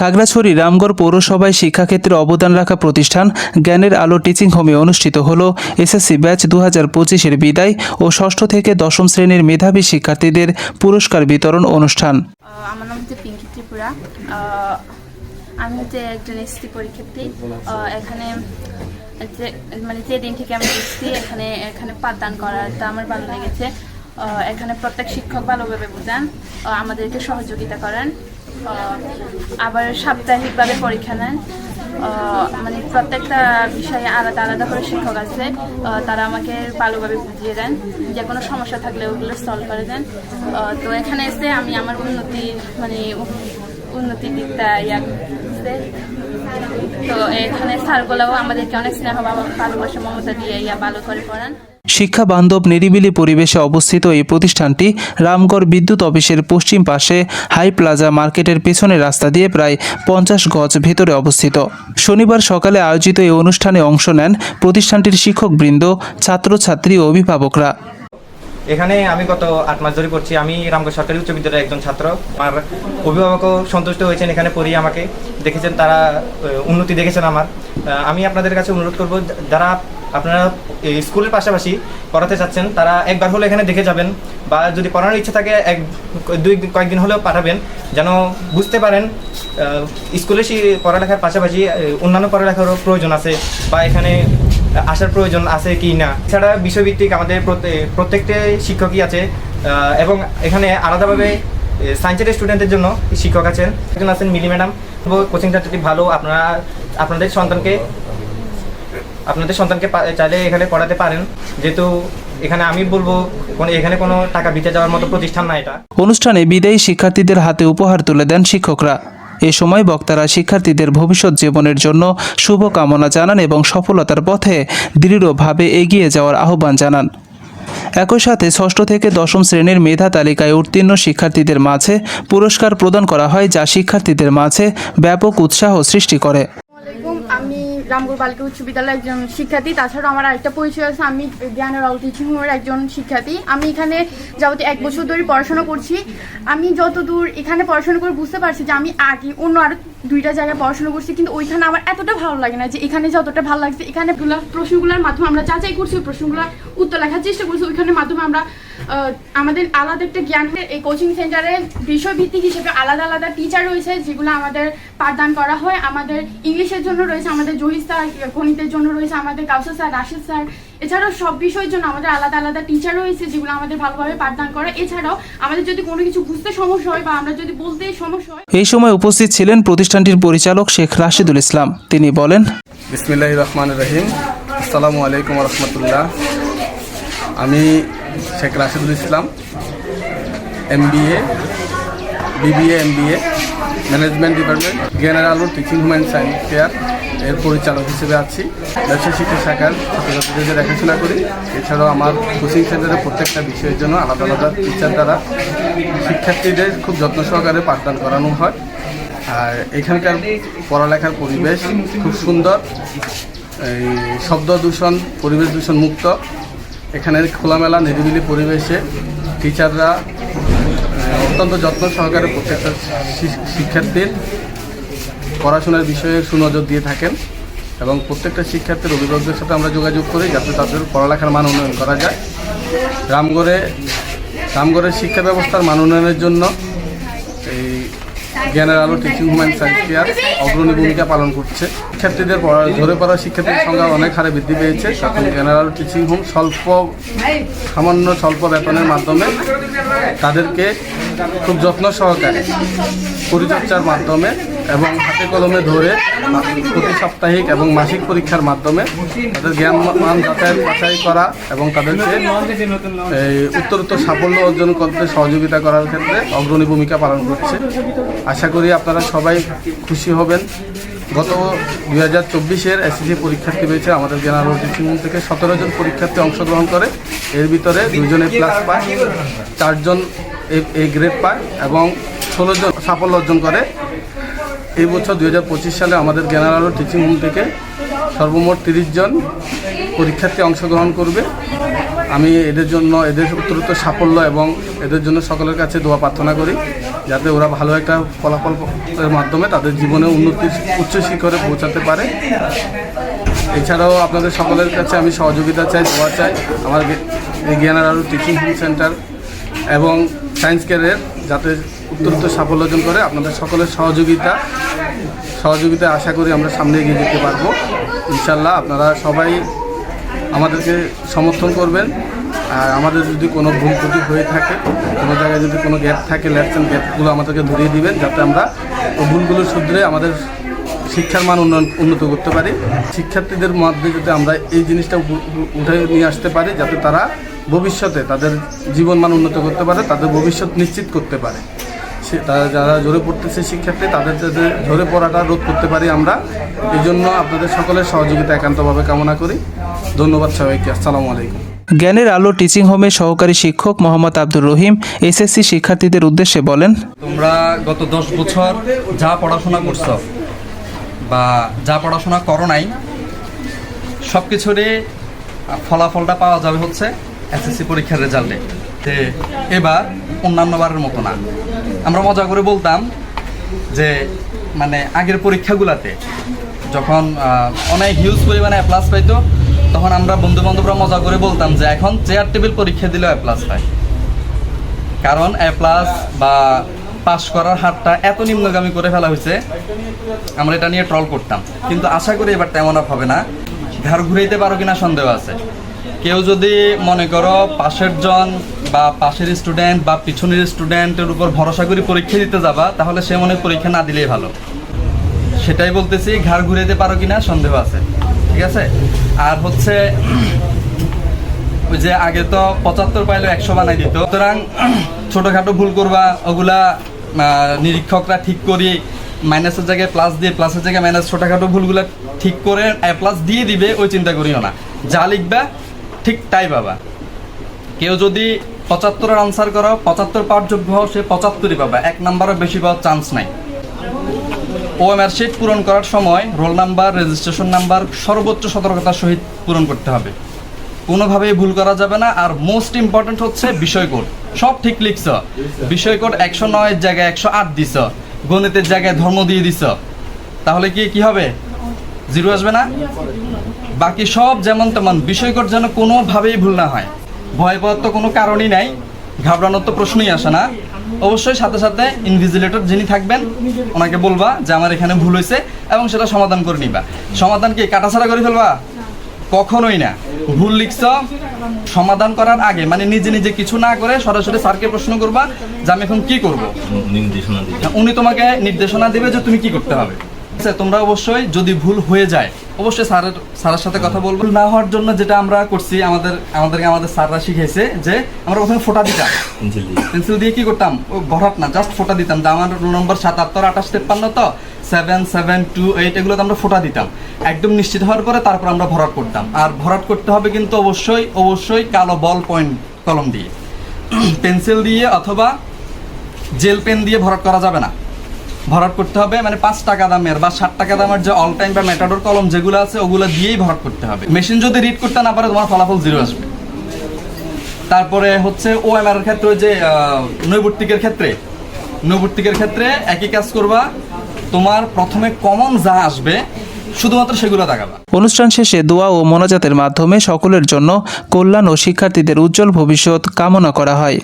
খাগড়াছড়ি রামগড় পৌরসভায় শিক্ষাক্ষেত্রে অবদান রাখা প্রতিষ্ঠান জ্ঞানের আলো টিচিং হোমে অনুষ্ঠিত হল এসএসসি ব্যাচ 2025-এর বিদায় ও ষষ্ঠ থেকে দশম শ্রেণীর মেধাবী শিক্ষার্থীদের পুরস্কার বিতরণ অনুষ্ঠান। আমার নাম হচ্ছে পিঙ্কি ত্রিপুরা। আমি হচ্ছে একজন এসএসসি পরীক্ষার্থী। এখানে যেদিন থেকে আমি এসেছি এখানে পাঠদান করাটা আমার ভালো লেগেছে। এখানে প্রত্যেক শিক্ষক ভালোভাবে বোঝান, আমাদেরকে সহযোগিতা করেন, আবার সাপ্তাহিকভাবে পরীক্ষা নেন। প্রত্যেকটা বিষয়ে আলাদা আলাদা করে শিক্ষক আছে, তারা আমাকে ভালোভাবে বুঝিয়ে দেন, যে কোনো সমস্যা থাকলে ওগুলো সলভ করে দেন। তো এখানে এসে আমি আমার উন্নতির দিকটা তো এখানে স্যারগুলোও আমাদেরকে অনেক স্নেহ ভালোবাসা মমতা দিয়ে ভালো করে পড়ান। শিক্ষা বান্ধব নিরিবিলি পরিবেশে অবস্থিত এই প্রতিষ্ঠানটি রামগড় বিদ্যুৎ অফিসের পশ্চিম পাশে হাই প্লাজা মার্কেটের পেছনের রাস্তা দিয়ে প্রায় 50 গজ ভেতরে অবস্থিত। শনিবার সকালে আয়োজিত এই অনুষ্ঠানে অংশ নেন প্রতিষ্ঠানটির শিক্ষকবৃন্দ, ছাত্রছাত্রী ও অভিভাবকরা। এখানে আমি গত 8 মাস ধরে পড়ছি। আমি রামগড় সরকারি উচ্চ বিদ্যালয়ের একজন ছাত্র। আমার অভিভাবকও সন্তুষ্ট হয়েছেন এখানে পড়িয়ে, আমাকে দেখেছেন, তারা উন্নতি দেখেছেন আমার। আমি আপনাদের কাছে অনুরোধ করব, যারা আপনারা স্কুলের পাশাপাশি পড়াতে চাচ্ছেন তারা একবার হলে এখানে দেখে যাবেন, বা যদি পড়ানোর ইচ্ছা থাকে কয়েকদিন হলেও পাঠাবেন, যেন বুঝতে পারেন স্কুলে পড়ালেখার পাশাপাশি অন্যান্য পড়ালেখারও প্রয়োজন আছে, বা এখানে আসার প্রয়োজন আছে কি না। এছাড়া বিষয়ভিত্তিক আমাদের প্রত্যেকটা শিক্ষকই আছে, এবং এখানে আলাদাভাবে সায়েন্সের স্টুডেন্টদের জন্য শিক্ষক আছেন। একজন আছেন মিলি ম্যাডাম। কোচিং সেন্টারটি ভালো, আপনারা আপনাদের সন্তানকে চাইলে এখানে পড়াতে পারেন, যেহেতু এখানে আমি বলবো এখানে কোনো টাকা দিতে যাওয়ার মতো প্রতিষ্ঠান না এটা। অনুষ্ঠানে বিদায়ী শিক্ষার্থীদের হাতে উপহার তুলে দেন শিক্ষকরা। এ সময় বক্তারা শিক্ষার্থীদের ভবিষ্যৎ জীবনের জন্য শুভকামনা জানান এবং সফলতার পথে দৃঢ়ভাবে এগিয়ে যাওয়ার আহ্বান জানান। একই সাথে ষষ্ঠ থেকে দশম শ্রেণীর মেধা তালিকায় উত্তীর্ণ শিক্ষার্থীদের মাঝে পুরস্কার প্রদান করা হয়, যা শিক্ষার্থীদের মাঝে ব্যাপক উৎসাহ সৃষ্টি করে। আমি রামগড় বালিকা উচ্চ বিদ্যালয়ের একজন শিক্ষার্থী। তাছাড়াও আমার আরেকটা পরিচয় আছে, আমি জ্ঞানের আলো টিচিং হোমের একজন শিক্ষার্থী। আমি এখানে যাবতীয় 1 বছর ধরে পড়াশোনা করছি। আমি যতদূর এখানে পড়াশোনা করে বুঝতে পারছি যে আমি আগে অন্য আরো 2টা জায়গায় পড়াশোনা করছি, কিন্তু ওইখানে আমার এতটা ভালো লাগে না যে এখানে যতটা ভালো লাগছে। এখানে প্রশ্নগুলোর মাধ্যমে আমরা যাচাই করছি, প্রশ্নগুলোর উত্তর লেখার চেষ্টা করছি। ওইখানের মাধ্যমে আমরা আমাদের আলাদা একটা জ্ঞান। এই কোচিং সেন্টারে বিষয়ভিত্তিক হিসেবে আলাদা আলাদা টিচার রয়েছে, যেগুলো আমাদের পাঠদান করা হয়। আমাদের ইংলিশের জন্য রয়েছে আমাদের জহির স্যার, গণিতের জন্য রয়েছে আমাদের কাউসার স্যার, রাশেদ স্যার। এছাড়াও সব বিষয়ের জন্য আমাদের আলাদা আলাদা টিচার রয়েছে, যেগুলো আমাদের ভালোভাবে পাঠদান করে। এছাড়াও আমাদের যদি কোনো কিছু বুঝতে সমস্যা হয় বা আমরা যদি বলতে সমস্যা হয়। এই সময় উপস্থিত ছিলেন প্রতিষ্ঠানটির পরিচালক শেখ রাশিদুল ইসলাম। তিনি বলেন, বিসমিল্লাহির রহমানির রহিম, আসসালামু আলাইকুম ওয়া রাহমাতুল্লাহ। আমি শেখ রাশিদুল ইসলাম, MBA, BBA, MBA, management department, জ্ঞানের আলো teaching home and science fair এর পরিচালক হিসেবে আছি। ব্যবসায় শিক্ষা শাখার ছাত্রছাত্রীদের দেখাশোনা করি। এছাড়াও আমার কোচিং সেন্টারে প্রত্যেকটা বিষয়ের জন্য আলাদা আলাদা টিচার দ্বারা শিক্ষার্থীদের খুব যত্ন সহকারে পাঠদান করানো হয়। আর এখানকার পড়ালেখার পরিবেশ খুব সুন্দর, এই শব্দ দূষণ, পরিবেশ দূষণ মুক্ত। এখানের খোলামেলা নিরিবিলি পরিবেশে টিচাররা অত্যন্ত যত্ন সহকারে প্রত্যেকটা শিক্ষার্থীর পড়াশোনার বিষয়ে সুনজর দিয়ে থাকেন, এবং প্রত্যেকটা শিক্ষার্থীর অভিভাবকদের সাথে আমরা যোগাযোগ করি যাতে তাদের পড়ালেখার মান উন্নয়ন করা যায়। রামগড়ের শিক্ষা ব্যবস্থার মান উন্নয়নের জন্য এই জ্ঞানের আলো teaching home and science fair অগ্রণী ভূমিকা পালন করছে। শিক্ষার্থীদের ঝরে পড়া শিক্ষার্থীর সংখ্যা অনেক হারে বৃদ্ধি পেয়েছে। তখন জ্ঞানের আলো টিচিং হোম সামান্য স্বল্প বেতনের মাধ্যমে তাদেরকে খুব যত্ন সহকারে পরিচর্যার মাধ্যমে এবং হাতে কলমে ধরে প্রতি সাপ্তাহিক এবং মাসিক পরীক্ষার মাধ্যমে তাদের জ্ঞান মান যাচাই করা এবং তাদেরকে উত্তরোত্তর সাফল্য অর্জন করতে সহযোগিতা করার ক্ষেত্রে অগ্রণী ভূমিকা পালন করছে। আশা করি আপনারা সবাই খুশি হবেন। গত 2024-এর এসএসসি পরীক্ষার্থী রয়েছে আমাদের জ্ঞান আলো টিচিং হোম থেকে। 17 জন পরীক্ষার্থী অংশগ্রহণ করে, এর ভিতরে 2 জন A+ পায়, 4 জন A গ্রেড পায় এবং 16 জন সাফল্য অর্জন করে। এই বছর 2025 সালে আমাদের জ্ঞান আলো টিচিং হোম থেকে সর্বমোট 30 জন পরীক্ষার্থী অংশগ্রহণ করবে। আমি এদের উত্তরোত্তর সাফল্য এবং এদের জন্য সকলের কাছে দোয়া প্রার্থনা করি। যাতে ওরা ভালো একটা ফলাফলের মাধ্যমে তাদের জীবনে উন্নতির উচ্চ শিখরে পৌঁছাতে পারে। এছাড়াও আপনাদের সকলের কাছে আমি সহযোগিতা চাই, দোয়া চাই আমার এই জ্ঞানের আলো টিচিং হোম সেন্টার এবং সায়েন্স ক্যারিয়ার যাতে উত্তরোত্তর সাফল্য অর্জন করে। আপনাদের সকলের সহযোগিতা আশা করি আমরা সামনে এগিয়ে যেতে পারবো ইনশাল্লাহ। আপনারা সবাই আমাদেরকে সমর্থন করবেন। আর আমাদের যদি কোনো ভুল ত্রুটি হয়ে থাকে, কোনো জায়গায় যদি কোনো গ্যাপ থাকে, ল্যাপস অ্যান্ড গ্যাপগুলো আমাদেরকে ধরিয়ে দিবেন, যাতে আমরা ওই ভুলগুলো শুধরে আমাদের শিক্ষার মান উন্নত করতে পারি। শিক্ষার্থীদের মধ্যে যদি আমরা এই জিনিসটা উঠে নিয়ে আসতে পারি, যাতে তারা ভবিষ্যতে তাদের জীবন মান উন্নত করতে পারে, তাদের ভবিষ্যৎ নিশ্চিত করতে পারে। তারা যারা ঝরে পড়তেছে শিক্ষার্থী, তাদের যাতে ঝরে পড়াটা রোধ করতে পারি আমরা। এই জন্য আপনাদের সকলের সহযোগিতা একান্তভাবে কামনা করি। ধন্যবাদ সবাইকে। আসসালামু আলাইকুম। জ্ঞানের আলো টিচিং হোমের সহকারী শিক্ষক মোহাম্মদ আব্দুর রহিম এসএসসি শিক্ষার্থীদের উদ্দেশ্যে বলেন, তোমরা গত 10 বছর যা পড়াশোনা করছো বা যা পড়াশোনা করো নাই, সব কিছুরই ফলাফলটা পাওয়া যাবে হচ্ছে এসএসসি পরীক্ষার রেজাল্টে। যে এবার অন্যান্য বারের মতো না। আমরা মজা করে বলতাম যে মানে আগের পরীক্ষাগুলোতে যখন অনেক হিউজ পরিমাণে এ প্লাস পাইতো, তখন আমরা বন্ধু বান্ধবরা মজা করে বলতাম যে এখন চেয়ার টেবিল পরীক্ষা দিলেও এ প্লাস পায়। কারণ এ প্লাস বা পাস করার হারটা এত নিম্নগামী করে ফেলা হয়েছে, আমরা এটা নিয়ে ট্রল করতাম। কিন্তু আশা করি এবার তেমন হবে না। ঘাড় ঘুরাইতে পারো কিনা সন্দেহ আছে। কেউ যদি মনে করো পাশের জন বা পাশের স্টুডেন্ট বা পিছনের স্টুডেন্টের উপর ভরসা করে পরীক্ষা দিতে যাবা, তাহলে সে মনে পরীক্ষা না দিলেই ভালো। সেটাই বলতেছি, ঘাড় ঘুরাইতে পারো কিনা সন্দেহ আছে, ঠিক আছে। আর হচ্ছে ওই যে আগে তো 75 পাইলে 100 বানাই দিত। সুতরাং ছোটোখাটো ভুল করবা, ওগুলা নিরীক্ষকরা ঠিক করি মাইনাসের জায়গায় প্লাস দিয়ে, প্লাসের জায়গায় মাইনাস, ছোটোখাটো ভুলগুলা ঠিক করে এ প্লাস দিয়ে দিবে, ওই চিন্তা করিও না। যা লিখবা ঠিক তাই পাবা। কেউ যদি 75-এর আনসার করো, 75 পাওয়ার যোগ্য হও, সে 75ই পাবা। 1 নাম্বারও বেশি পাওয়ার চান্স নাই। ওএমআর শিট পূরণ করার সময় রোল নাম্বার, রেজিস্ট্রেশন নাম্বার সর্বোচ্চ সতর্কতার সহিত পূরণ করতে হবে। কোনোভাবেই ভুল করা যাবে না। আর মোস্ট ইম্পর্টেন্ট হচ্ছে বিষয় কোড। সব ঠিক লিখছ, বিষয় কোড 109-এর জায়গায় 108 দিছ, গণিতের জায়গায় ধর্ম দিয়ে দিছ, তাহলে কি হবে? 0 আসবে না? বাকি সব যেমন তেমন, বিষয় কোড যেন কোনোভাবেই ভুল না হয়। ভয় পাওয়ার তো কোনো কারণই নাই, ঘাবড়ানোর তো প্রশ্নই আসে না। অবশ্যই সাথে সাথে ইনভিজিলেটর যিনি থাকবেন ওনাকে বলবা যে আমার এখানে ভুল হয়েছে, এবং সেটা সমাধান করে নিবা। সমাধান কি কাটাছাড়া করে ফেলবা? কখনোই না। ভুল লিখছ, সমাধান করার আগে মানে নিজে নিজে কিছু না করে সরাসরি স্যারকে প্রশ্ন করবা যে আমি এখন কি করবো। উনি তোমাকে নির্দেশনা দিবে যে তুমি কি করতে হবে। তোমরা অবশ্যই যদি ভুল হয়ে যায় অবশ্যই স্যারের সাথে কথা বলবো। না হওয়ার জন্য যেটা আমরা করছি, আমাদেরকে স্যাররা শিখেছে যে আমরা প্রথমে ফোঁটা দিতাম, পেন্সিল দিয়ে কি করতাম, ওই ভরাট না, জাস্ট ফোঁটা দিতাম। আমার রোল নম্বর 77, 28, 53 তো 7, 7, 2, 8 এগুলোতে আমরা ফোঁটা দিতাম। একদম নিশ্চিত হওয়ার পরে তারপর আমরা ভরাট করতাম। আর ভরাট করতে হবে কিন্তু অবশ্যই কালো বল পয়েন্ট কলম দিয়ে, পেন্সিল দিয়ে অথবা জেল পেন দিয়ে ভরাট করা যাবে না। ভরাট করতে হবে মানে 5 টাকা দামের বা 60 টাকা দামের যে অল টাইম বা ম্যাটাডোর কলম যেগুলো আছে ওগুলো দিয়েই ভরাট করতে হবে। মেশিন যদি রিড করতে না পারে তোমার ফলাফল 0 আসবে। তারপরে হচ্ছে ওএমআর এর ক্ষেত্রে, যে নৈবর্তিকের ক্ষেত্রে একই কাজ করবা। তোমার প্রথমে কমন যা আসবে শুধুমাত্র সেগুলো দেখাবা। অনুষ্ঠান শেষে দোয়া ও মোনাজাতের মাধ্যমে সকলের জন্য কল্যাণ ও শিক্ষার্থীদের উজ্জ্বল ভবিষ্যৎ কামনা করা হয়।